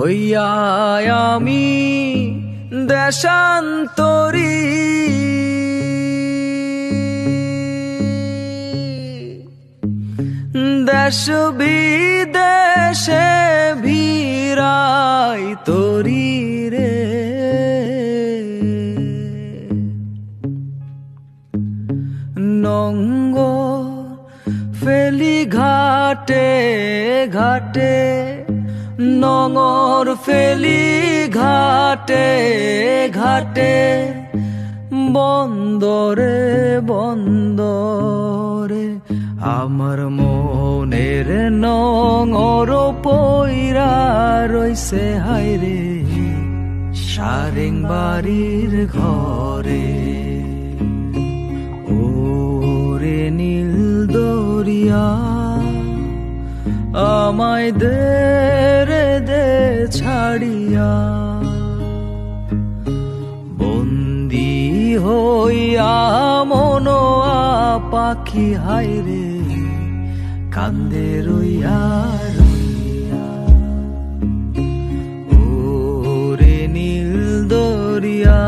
হইয়া আমি দেশান্তরী, দেশ বিদেশে ভিড়াই তরি রে। নঙ্গর ফেলি ঘাটে ঘাটে, নঙর ফেলি ঘাটে ঘাটে, বন্দরে বন্দরে আমার মনের নঙর পইরা রইছে হায়রে সারেং বাড়ির ঘরে। ওরে নীল দরিয়া আমায় দে রে দে ছাড়িয়া, বন্দি হইয়া মনোয়া পাখি হায়রে কান্দে রইয়া রইয়া। ওরে নীল দরিয়া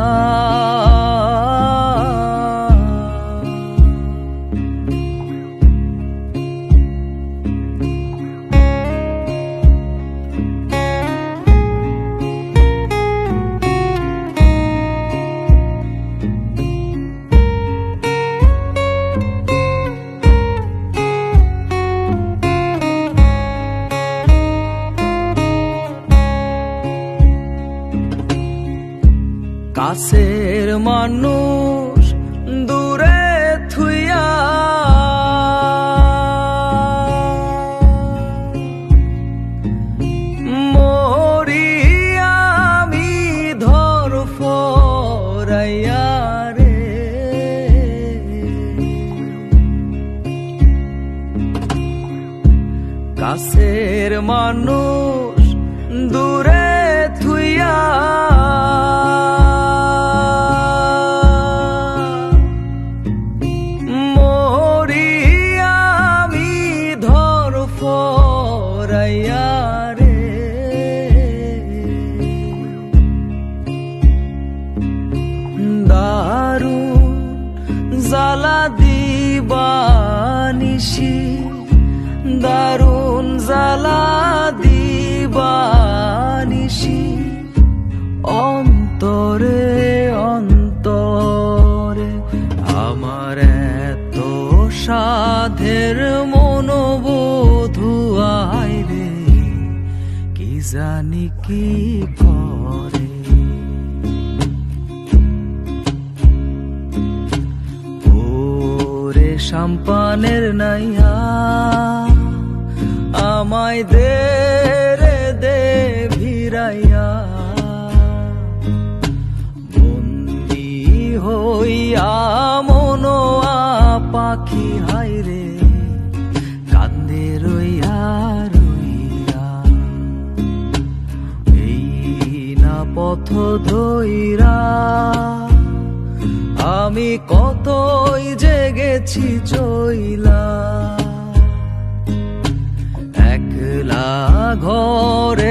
কাছের মানুষ দূরে থুইয়া, মরি আমি ধর ফরাইয়া রে। কাছের মানুষ দূরে থুইয়া, দারুণ জ্বালা দিবানিশি, দারুণ জ্বালা দিবানিশি, অন্তরে অন্তরে আমার এত সাধের মনোবধূ আইরে কি জানি কি করে। সাম্পানের নাইয়া আমায় দে রে দে ভিড়াইয়া, বন্দি হইয়া মনোয়া পাখি হায়রে কান্দে রইয়া রইয়া। এই না পথ ধইরা আমি কতই জেগেছি চইলা, একলা ঘরে